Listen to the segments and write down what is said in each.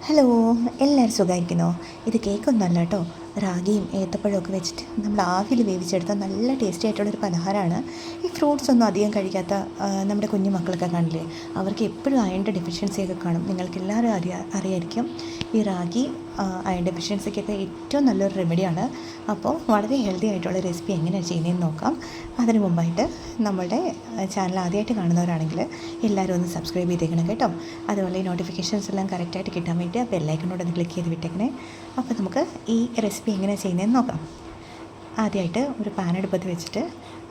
Hello, എല്ലാവരും സുഖമായിരിക്കുന്നോ? ഇത് കേക്കൊന്നുമല്ല കേട്ടോ, റാഗിയും ഏത്തപ്പഴമൊക്കെ വെച്ചിട്ട് നമ്മൾ ആവിയിൽ വേവിച്ചെടുത്ത നല്ല ടേസ്റ്റി ആയിട്ടുള്ളൊരു പലഹാരമാണ്. ഈ ഫ്രൂട്ട്സ് ഒന്നും അധികം കഴിക്കാത്ത നമ്മുടെ കുഞ്ഞു മക്കളൊക്കെ കാണില്ലേ, അവർക്ക് എപ്പോഴും അയണിൻ്റെ ഡെഫിഷ്യൻസിയൊക്കെ കാണും. നിങ്ങൾക്ക് എല്ലാവരും അറിയായിരിക്കും ഈ റാഗി അയൺ ഡെഫിഷ്യൻസിക്കൊക്കെ ഏറ്റവും നല്ലൊരു റെമഡിയാണ്. അപ്പോൾ വളരെ ഹെൽത്തി ആയിട്ടുള്ള റെസിപ്പി എങ്ങനെയാണ് ചെയ്യുന്നതെന്ന് നോക്കാം. അതിന് മുമ്പായിട്ട് നമ്മളുടെ ചാനൽ ആദ്യമായിട്ട് കാണുന്നവരാണെങ്കിൽ എല്ലാവരും ഒന്ന് സബ്സ്ക്രൈബ് ചെയ്തേക്കണം കേട്ടോ. അതുപോലെ ഈ നോട്ടിഫിക്കേഷൻസ് എല്ലാം കറക്റ്റായിട്ട് കിട്ടാൻ വേണ്ടി ആ ബെല്ലൈക്കനോട് ഒന്ന് ക്ലിക്ക് ചെയ്ത് വിട്ടേക്കണേ. അപ്പോൾ നമുക്ക് ഈ റെസിപ്പി എങ്ങനെയാണ് ചെയ്യുന്നതെന്ന് നോക്കാം. ആദ്യമായിട്ട് ഒരു പാൻ അടുപ്പത്ത് വെച്ചിട്ട്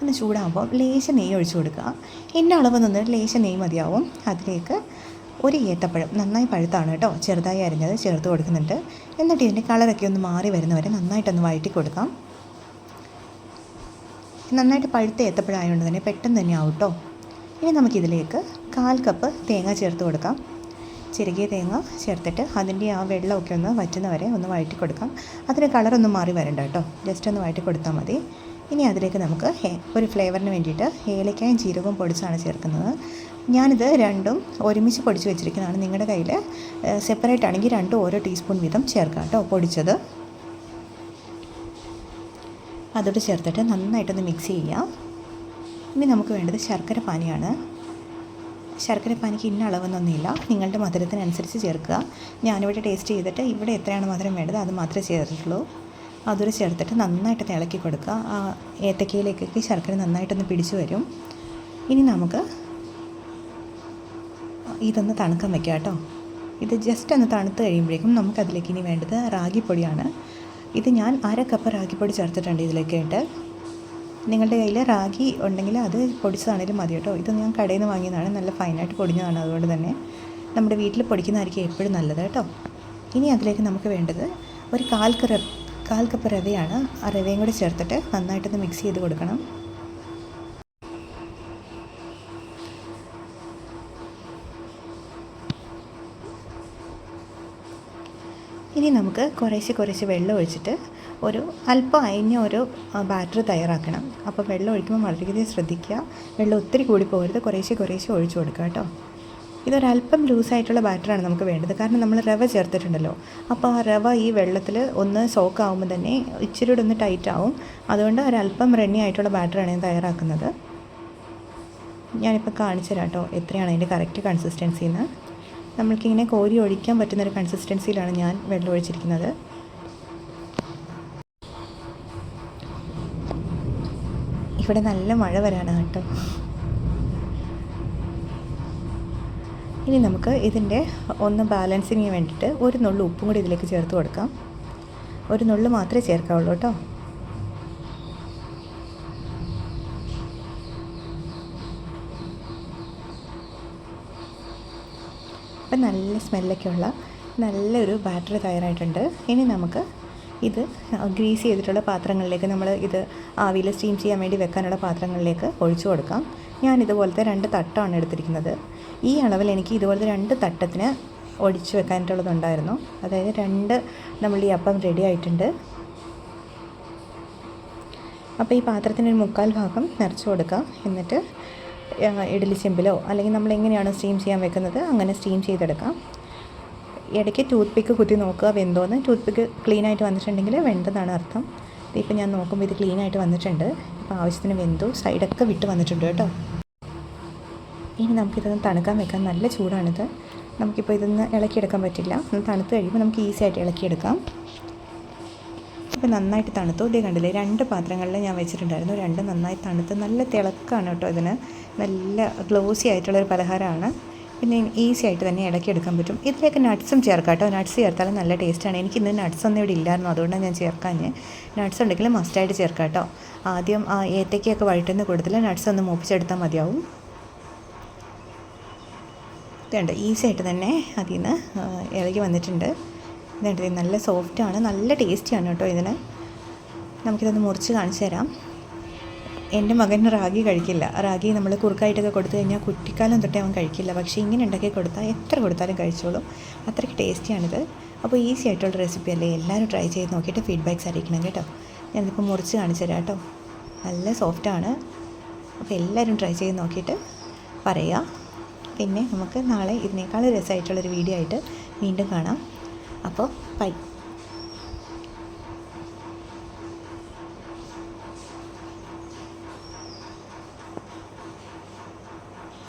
ഒന്ന് ചൂടാകുമ്പോൾ ലേശം നെയ്യ് ഒഴിച്ചു കൊടുക്കുക. ഇന്ന അളവെന്നൊന്ന് ലേശം നെയ്യ് മതിയാവും. അതിലേക്ക് ഒരു ഏത്തപ്പഴം നന്നായി പഴുത്താണ് കേട്ടോ, ചെറുതായി അരിഞ്ഞത് ചേർത്ത് കൊടുക്കുന്നുണ്ട്. എന്നിട്ട് ഇതിൻ്റെ കളറൊക്കെ ഒന്ന് മാറി വരുന്നവരെ നന്നായിട്ടൊന്ന് വഴറ്റി കൊടുക്കാം. നന്നായിട്ട് പഴുത്ത ഏത്തപ്പഴം ആയതുകൊണ്ട് തന്നെ പെട്ടെന്ന് തന്നെ ആവും കേട്ടോ. ഇനി നമുക്കിതിലേക്ക് 1/4 കപ്പ് തേങ്ങ ചേർത്ത് കൊടുക്കാം. ചിരകിയ തേങ്ങ ചേർത്തിട്ട് അതിൻ്റെ ആ വെള്ളമൊക്കെ ഒന്ന് വറ്റുന്നവരെ ഒന്ന് വഴറ്റി കൊടുക്കാം. അതിന് കളറൊന്നും മാറി വരണ്ട കേട്ടോ, ജസ്റ്റ് ഒന്ന് വഴറ്റി കൊടുത്താൽ മതി. ഇനി അതിലേക്ക് നമുക്ക് ഒരു ഫ്ലേവറിന് വേണ്ടിയിട്ട് ഏലക്കായും ജീരകവും പൊടിച്ചാണ് ചേർക്കുന്നത്. ഞാനിത് രണ്ടും ഒരുമിച്ച് പൊടിച്ച് വെച്ചിരിക്കുന്നതാണ്. നിങ്ങളുടെ കയ്യിൽ സെപ്പറേറ്റ് ആണെങ്കിൽ രണ്ടും ഓരോ ടീസ്പൂൺ വീതം ചേർക്കാം കേട്ടോ, പൊടിച്ചത്. അതോട് ചേർത്തിട്ട് നന്നായിട്ടൊന്ന് മിക്സ് ചെയ്യാം. ഇനി നമുക്ക് വേണ്ടത് ശർക്കര പാനിയാണ്. ശർക്കര പാനിക്ക് ഇന്ന അളവെന്നൊന്നുമില്ല, നിങ്ങളുടെ മധുരത്തിനനുസരിച്ച് ചേർക്കുക. ഞാനിവിടെ ടേസ്റ്റ് ചെയ്തിട്ട് ഇവിടെ എത്രയാണ് മധുരം വേണ്ടത് അത് മാത്രമേ ചേർത്തിട്ടുള്ളൂ. അതൊരു ചേർത്തിട്ട് നന്നായിട്ട് ഇളക്കി കൊടുക്കുക. ആ ഏത്തക്കയിലേക്കൊക്കെ ശർക്കര നന്നായിട്ടൊന്ന് പിടിച്ചു വരും. ഇനി നമുക്ക് ഇതൊന്ന് തണുക്കാൻ വയ്ക്കാം കേട്ടോ. ഇത് ജസ്റ്റ് ഒന്ന് തണുത്ത് കഴിയുമ്പോഴേക്കും നമുക്കതിലേക്ക് ഇനി വേണ്ടത് റാഗിപ്പൊടിയാണ്. ഇത് ഞാൻ 1/2 കപ്പ് റാഗിപ്പൊടി ചേർത്തിട്ടുണ്ട് ഇതിലേക്കായിട്ട്. നിങ്ങളുടെ കയ്യിൽ റാഗി ഉണ്ടെങ്കിൽ അത് പൊടിച്ചതാണെങ്കിലും മതി കേട്ടോ. ഇത് ഞാൻ കടയിൽ നിന്ന് വാങ്ങിയതാണ്, നല്ല ഫൈനായിട്ട് പൊടിഞ്ഞതാണ്. അതുകൊണ്ട് തന്നെ നമ്മുടെ വീട്ടിൽ പൊടിക്കുന്നതായിരിക്കും എപ്പോഴും നല്ലത് കേട്ടോ. ഇനി അതിലേക്ക് നമുക്ക് വേണ്ടത് ഒരു 1/4 കപ്പ് റവയാണ്. ആ റവയും കൂടി ചേർത്തിട്ട് നന്നായിട്ടൊന്ന് മിക്സ് ചെയ്ത് കൊടുക്കണം. ഇനി നമുക്ക് കുറേശ്ശെ വെള്ളം ഒഴിച്ചിട്ട് ഒരു അല്പം അയഞ്ഞ ഒരു ബാറ്റർ തയ്യാറാക്കണം. അപ്പോൾ വെള്ളം ഒഴിക്കുമ്പോൾ വളരെയധികം ശ്രദ്ധിക്കുക. വെള്ളം ഒത്തിരി കൂടി പോകരുത്, കുറേശ്ശെ ഒഴിച്ചു കൊടുക്കുക കേട്ടോ. ഇതൊരല്പം ലൂസായിട്ടുള്ള ബാറ്ററാണ് നമുക്ക് വേണ്ടത്, കാരണം നമ്മൾ റവ ചേർത്തിട്ടുണ്ടല്ലോ. അപ്പോൾ ആ റവ ഈ വെള്ളത്തിൽ ഒന്ന് സോക്കാവുമ്പോൾ തന്നെ ഇച്ചിരി കൂടെ ഒന്ന് ടൈറ്റ് ആവും. അതുകൊണ്ട് ഒരല്പം റണ്ണി ആയിട്ടുള്ള ബാറ്ററാണ് ഞാൻ തയ്യാറാക്കുന്നത്. ഞാനിപ്പോൾ കാണിച്ചു തരാം കേട്ടോ എത്രയാണ് അതിൻ്റെ കറക്റ്റ് കൺസിസ്റ്റൻസിന്ന്. നമ്മൾക്കിങ്ങനെ കോരി ഒഴിക്കാൻ പറ്റുന്നൊരു കൺസിസ്റ്റൻസിയിലാണ് ഞാൻ വെള്ളം ഒഴിച്ചിരിക്കുന്നത്. ഇവിടെ നല്ല മഴ വരാനാണ് കേട്ടോ. ഇനി നമുക്ക് ഇതിൻ്റെ ഒന്ന് ബാലൻസിങ്ങിന് വേണ്ടിയിട്ട് ഒരു നുള്ളു ഉപ്പും കൂടി ഇതിലേക്ക് ചേർത്ത് കൊടുക്കാം. ഒരു നുള്ളു മാത്രമേ ചേർക്കാവുള്ളൂ കേട്ടോ. അപ്പം നല്ല സ്മെല്ലൊക്കെയുള്ള നല്ലൊരു ബാറ്റർ തയ്യാറായിട്ടുണ്ട്. ഇനി നമുക്ക് ഇത് ഗ്രീസ് ചെയ്തിട്ടുള്ള പാത്രങ്ങളിലേക്ക്, നമ്മൾ ഇത് ആവിയിൽ സ്റ്റീം ചെയ്യാൻ വേണ്ടി വെക്കാനുള്ള പാത്രങ്ങളിലേക്ക് ഒഴിച്ചു കൊടുക്കാം. ഞാൻ ഇതുപോലത്തെ 2 തട്ടാണ് എടുത്തിരിക്കുന്നത്. ഈ അളവിൽ എനിക്ക് ഇതുപോലത്തെ 2 തട്ടത്തിന് ഒഴിച്ചു വെക്കാനായിട്ടുള്ളതുണ്ടായിരുന്നു. അതായത് 2 നമ്മൾ ഈ അപ്പം റെഡി ആയിട്ടുണ്ട്. അപ്പോൾ ഈ പാത്രത്തിനൊരു 1/4 ഭാഗം നിറച്ച് കൊടുക്കുക. എന്നിട്ട് ഇഡ്ഡലി ചെമ്പിലോ അല്ലെങ്കിൽ നമ്മൾ എങ്ങനെയാണ് സ്റ്റീം ചെയ്യാൻ വെക്കുന്നത് അങ്ങനെ സ്റ്റീം ചെയ്തെടുക്കാം. ഇടയ്ക്ക് ടൂത്ത് പിക്ക് കുത്തി നോക്കുക വെന്തോന്ന്. ടൂത്ത് പിക്ക് ക്ലീനായിട്ട് വന്നിട്ടുണ്ടെങ്കിൽ വെന്തതാണ് അർത്ഥം. ഇപ്പോൾ ഞാൻ നോക്കുമ്പോൾ ഇത് ക്ലീനായിട്ട് വന്നിട്ടുണ്ട്. ഇപ്പോൾ ആവശ്യത്തിന് വെന്തു, സൈഡൊക്കെ വിട്ട് വന്നിട്ടുണ്ട് കേട്ടോ. ഇനി നമുക്കിതൊന്ന് തണുക്കാൻ വെക്കാം. നല്ല ചൂടാണിത്. നമുക്കിപ്പോൾ ഇതൊന്ന് ഇളക്കിയെടുക്കാൻ പറ്റില്ല. ഒന്ന് തണുത്ത് കഴിയുമ്പോൾ നമുക്ക് ഈസി ആയിട്ട് ഇളക്കിയെടുക്കാം. ഇപ്പോൾ നന്നായിട്ട് തണുത്തു. ഇതേ കണ്ടില്ലേ, 2 പാത്രങ്ങളിൽ ഞാൻ വെച്ചിട്ടുണ്ടായിരുന്നു. 2 നന്നായി തണുത്ത് നല്ല തിളക്കാണ് കേട്ടോ. ഇതിന് നല്ല ഗ്ലോസി ആയിട്ടുള്ളൊരു പലഹാരമാണ്. പിന്നെ ഈസി ആയിട്ട് തന്നെ ഇളക്കിയെടുക്കാൻ പറ്റും. ഇതിലേക്ക് നട്ട്സും ചേർക്കാം കേട്ടോ. നട്ട്സ് ചേർത്താലും നല്ല ടേസ്റ്റാണ്. എനിക്കിന്ന് നട്ട്സ് ഒന്നും ഇവിടെ ഇല്ലായിരുന്നു, അതുകൊണ്ടാണ് ഞാൻ ചേർക്കാഞ്ഞ്. നട്ട്സ് ഉണ്ടെങ്കിൽ മസ്റ്റായിട്ട് ചേർക്കാം കേട്ടോ. ആദ്യം ആ ഏത്തക്കയൊക്കെ വഴറ്റുന്ന കൂട്ടത്തിൽ നട്ട്സ് ഒന്ന് മൂപ്പിച്ചെടുത്താൽ മതിയാവും. ഇതുണ്ട്, ഈസി ആയിട്ട് തന്നെ അതിൽ നിന്ന് ഇളകി വന്നിട്ടുണ്ട്. ഇതുണ്ട്, നല്ല സോഫ്റ്റാണ്, നല്ല ടേസ്റ്റിയാണ് കേട്ടോ ഇതിന്. നമുക്കിതൊന്ന് മുറിച്ച് കാണിച്ചു തരാം. എൻ്റെ മകൻ റാഗി കഴിക്കില്ല. റാഗി നമ്മൾ കുറുക്കായിട്ടൊക്കെ കൊടുത്തു കഴിഞ്ഞാൽ കുട്ടിക്കാലം തൊട്ടേ അവൻ കഴിക്കില്ല. പക്ഷേ ഇങ്ങനെ ഉണ്ടാക്കി കൊടുത്താൽ എത്ര കൊടുത്താലും കഴിച്ചോളും. അത്രയ്ക്ക് ടേസ്റ്റിയാണിത്. അപ്പോൾ ഈസി ആയിട്ടുള്ള റെസിപ്പി അല്ലേ, എല്ലാവരും ട്രൈ ചെയ്ത് നോക്കിയിട്ട് ഫീഡ്ബാക്ക്സ് അറിയിക്കണം കേട്ടോ. ഞാനിതിപ്പോൾ മുറിച്ച് കാണിച്ചു തരാം കേട്ടോ. നല്ല സോഫ്റ്റാണ്. അപ്പോൾ എല്ലാവരും ട്രൈ ചെയ്ത് നോക്കിയിട്ട് പറയുക. പിന്നെ നമുക്ക് നാളെ ഇതിനേക്കാൾ രസമായിട്ടുള്ളൊരു വീഡിയോ ആയിട്ട് വീണ്ടും കാണാം. അപ്പോൾ ബൈ.